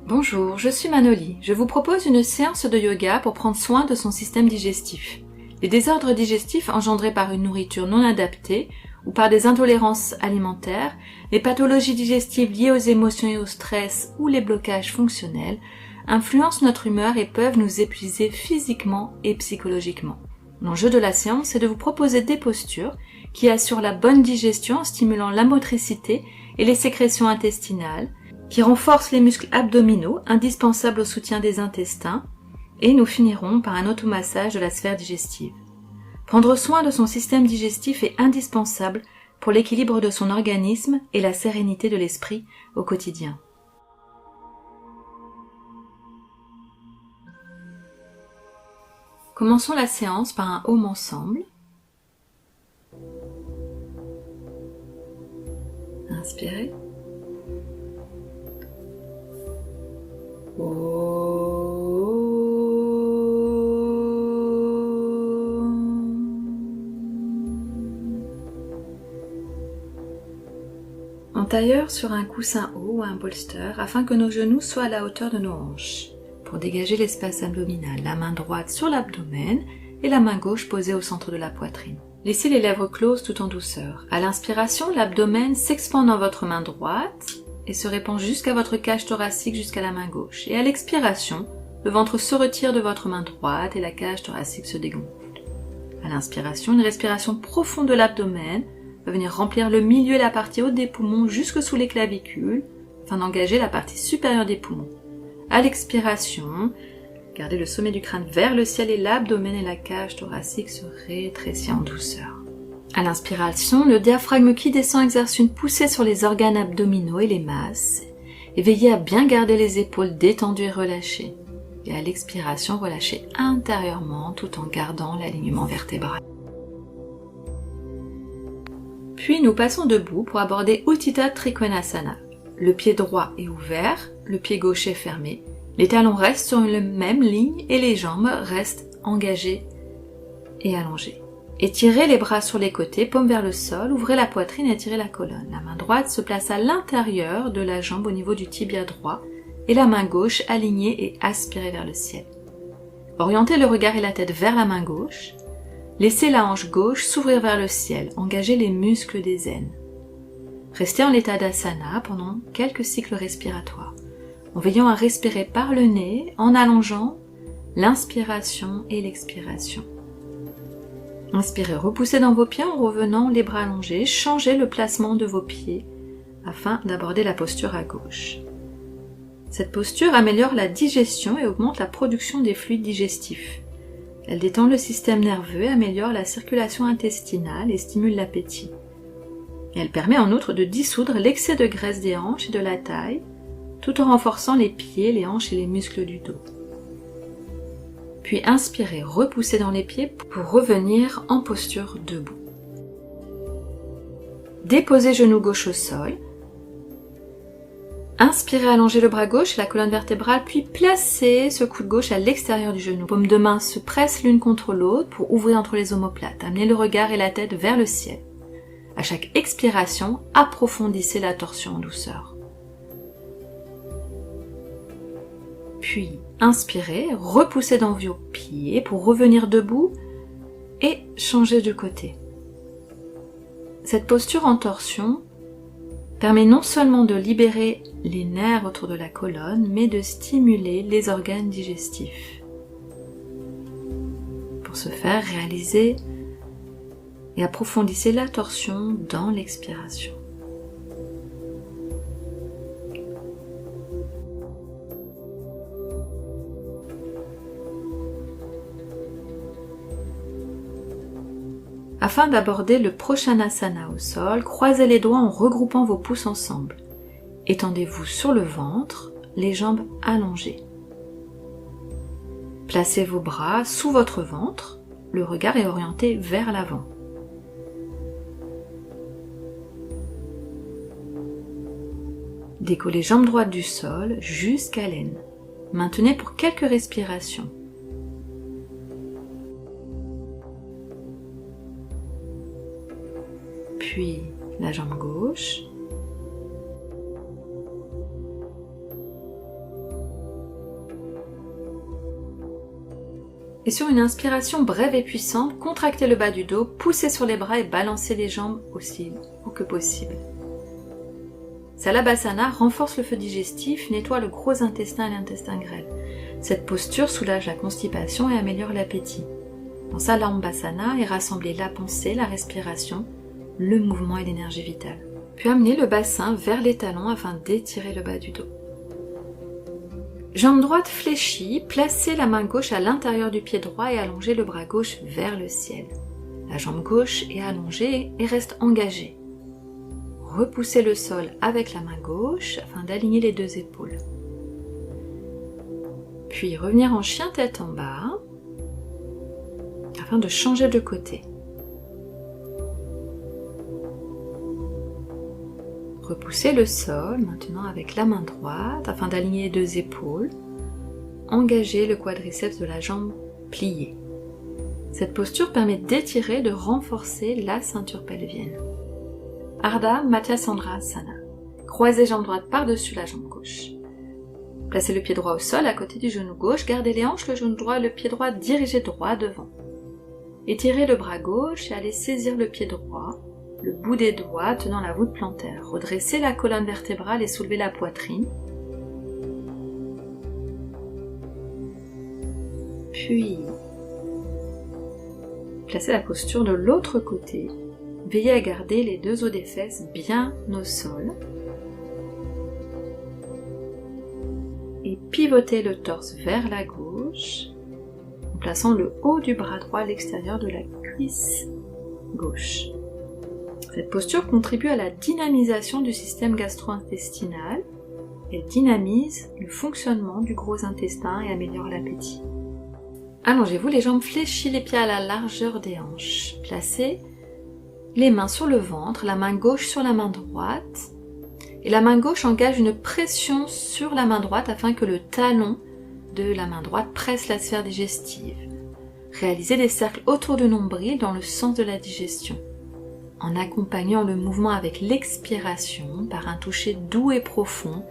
Bonjour, je suis Manoli. Je vous propose une séance de yoga pour prendre soin de son système digestif. Les désordres digestifs engendrés par une nourriture non adaptée ou par des intolérances alimentaires, les pathologies digestives liées aux émotions et au stress ou les blocages fonctionnels influencent notre humeur et peuvent nous épuiser physiquement et psychologiquement. L'enjeu de la séance est de vous proposer des postures qui assurent la bonne digestion en stimulant la motricité et les sécrétions intestinales, qui renforcent les muscles abdominaux indispensables au soutien des intestins, et nous finirons par un automassage de la sphère digestive. Prendre soin de son système digestif est indispensable pour l'équilibre de son organisme et la sérénité de l'esprit au quotidien. Commençons la séance par un home ensemble. Inspirez. En tailleur sur un coussin haut ou un bolster afin que nos genoux soient à la hauteur de nos hanches. Pour dégager l'espace abdominal, la main droite sur l'abdomen et la main gauche posée au centre de la poitrine. Laissez les lèvres closes tout en douceur. À l'inspiration, l'abdomen s'expand dans votre main droite et se répand jusqu'à votre cage thoracique jusqu'à la main gauche. Et à l'expiration, le ventre se retire de votre main droite et la cage thoracique se dégonfle. À l'inspiration, une respiration profonde de l'abdomen va venir remplir le milieu et la partie haute des poumons jusque sous les clavicules afin d'engager la partie supérieure des poumons. À l'expiration, gardez le sommet du crâne vers le ciel et l'abdomen et la cage thoracique se rétrécissent en douceur. À l'inspiration, le diaphragme qui descend exerce une poussée sur les organes abdominaux et les masses, et veillez à bien garder les épaules détendues et relâchées. Et à l'expiration, relâchez intérieurement tout en gardant l'alignement vertébral. Puis nous passons debout pour aborder Utthita Trikonasana. Le pied droit est ouvert, le pied gauche est fermé, les talons restent sur la même ligne et les jambes restent engagées et allongées. Étirez les bras sur les côtés, paumes vers le sol, ouvrez la poitrine et étirez la colonne. La main droite se place à l'intérieur de la jambe au niveau du tibia droit et la main gauche alignée et aspirée vers le ciel. Orientez le regard et la tête vers la main gauche. Laissez la hanche gauche s'ouvrir vers le ciel, engagez les muscles des aines. Restez en état d'asana pendant quelques cycles respiratoires, en veillant à respirer par le nez, en allongeant l'inspiration et l'expiration. Inspirez, repoussez dans vos pieds en revenant les bras allongés, changez le placement de vos pieds afin d'aborder la posture à gauche. Cette posture améliore la digestion et augmente la production des fluides digestifs. Elle détend le système nerveux, améliore la circulation intestinale et stimule l'appétit. Elle permet en outre de dissoudre l'excès de graisse des hanches et de la taille, tout en renforçant les pieds, les hanches et les muscles du dos. Puis inspirez, repoussez dans les pieds pour revenir en posture debout. Déposez genou gauche au sol. Inspirez, allongez le bras gauche et la colonne vertébrale, puis placez ce coude gauche à l'extérieur du genou. Paumes de main se pressent l'une contre l'autre pour ouvrir entre les omoplates. Amenez le regard et la tête vers le ciel. À chaque expiration, approfondissez la torsion en douceur. Puis, inspirez, repoussez dans vos pieds pour revenir debout et changer de côté. Cette posture en torsion permet non seulement de libérer les nerfs autour de la colonne, mais de stimuler les organes digestifs. Pour ce faire, réalisez et approfondissez la torsion dans l'expiration. Afin d'aborder le prochain asana au sol, croisez les doigts en regroupant vos pouces ensemble. Étendez-vous sur le ventre, les jambes allongées. Placez vos bras sous votre ventre, le regard est orienté vers l'avant. Décollez jambes droites du sol jusqu'à l'aine. Maintenez pour quelques respirations. Puis la jambe gauche. Et sur une inspiration brève et puissante, contractez le bas du dos, poussez sur les bras et balancez les jambes aussi haut que possible. Salabhasana renforce le feu digestif, nettoie le gros intestin et l'intestin grêle. Cette posture soulage la constipation et améliore l'appétit. Dans Salambhasana est rassemblée la pensée, la respiration, le mouvement et l'énergie vitale. Puis amenez le bassin vers les talons afin d'étirer le bas du dos. Jambe droite fléchie, placez la main gauche à l'intérieur du pied droit et allongez le bras gauche vers le ciel. La jambe gauche est allongée et reste engagée. Repoussez le sol avec la main gauche afin d'aligner les deux épaules. Puis revenir en chien tête en bas afin de changer de côté. Repoussez le sol maintenant avec la main droite afin d'aligner les deux épaules. Engagez le quadriceps de la jambe pliée. Cette posture permet d'étirer et de renforcer la ceinture pelvienne. Ardha Matsyendrasana. Croisez jambe droite par-dessus la jambe gauche. Placez le pied droit au sol à côté du genou gauche. Gardez les hanches, le genou droit et le pied droit dirigés droit devant. Étirez le bras gauche et allez saisir le pied droit, le bout des doigts tenant la voûte plantaire. Redressez la colonne vertébrale et soulevez la poitrine. Puis, placez la posture de l'autre côté. Veillez à garder les deux os des fesses bien au sol. Et pivotez le torse vers la gauche, en plaçant le haut du bras droit à l'extérieur de la cuisse gauche. Cette posture contribue à la dynamisation du système gastro-intestinal. Elle dynamise le fonctionnement du gros intestin et améliore l'appétit. Allongez-vous les jambes fléchies, les pieds à la largeur des hanches. Placez les mains sur le ventre, la main gauche sur la main droite. Et la main gauche engage une pression sur la main droite afin que le talon de la main droite presse la sphère digestive. Réalisez des cercles autour du nombril dans le sens de la digestion, en accompagnant le mouvement avec l'expiration par un toucher doux et profond.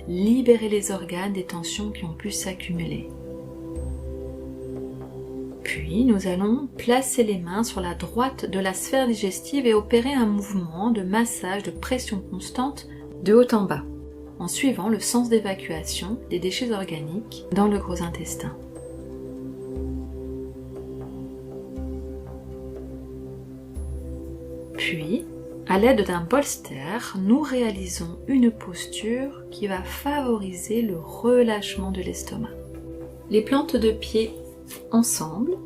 Libérez les organes des tensions qui ont pu s'accumuler. Puis nous allons placer les mains sur la droite de la sphère digestive et opérer un mouvement de massage de pression constante de haut en bas, en suivant le sens d'évacuation des déchets organiques dans le gros intestin. Puis, à l'aide d'un bolster, nous réalisons une posture qui va favoriser le relâchement de l'estomac. Les plantes de pied ensemble,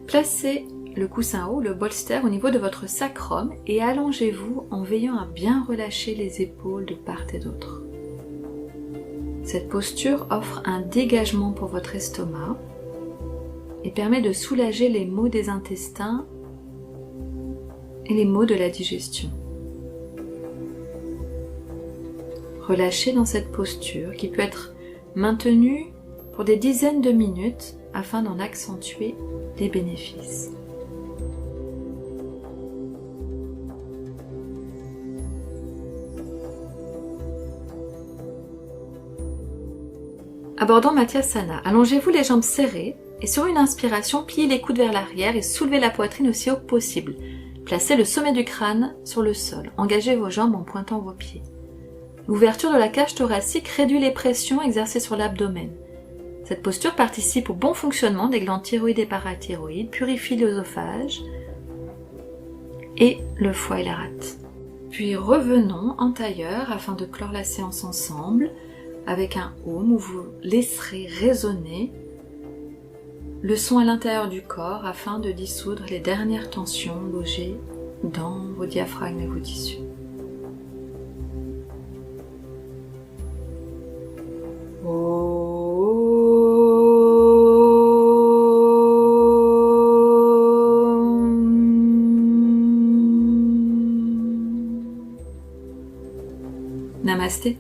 placez le coussin haut, le bolster au niveau de votre sacrum et allongez-vous en veillant à bien relâcher les épaules de part et d'autre. Cette posture offre un dégagement pour votre estomac et permet de soulager les maux des intestins et les maux de la digestion. Relâchez dans cette posture qui peut être maintenue pour des dizaines de minutes afin d'en accentuer les bénéfices. Abordons Matsyendrasana. Allongez-vous les jambes serrées et sur une inspiration, pliez les coudes vers l'arrière et soulevez la poitrine aussi haut que possible. Placez le sommet du crâne sur le sol. Engagez vos jambes en pointant vos pieds. L'ouverture de la cage thoracique réduit les pressions exercées sur l'abdomen. Cette posture participe au bon fonctionnement des glandes thyroïdes et parathyroïdes, purifie l'œsophage et le foie et la rate. Puis revenons en tailleur afin de clore la séance ensemble avec un Om où vous laisserez résonner le son à l'intérieur du corps afin de dissoudre les dernières tensions logées dans vos diaphragmes et vos tissus. Namasté.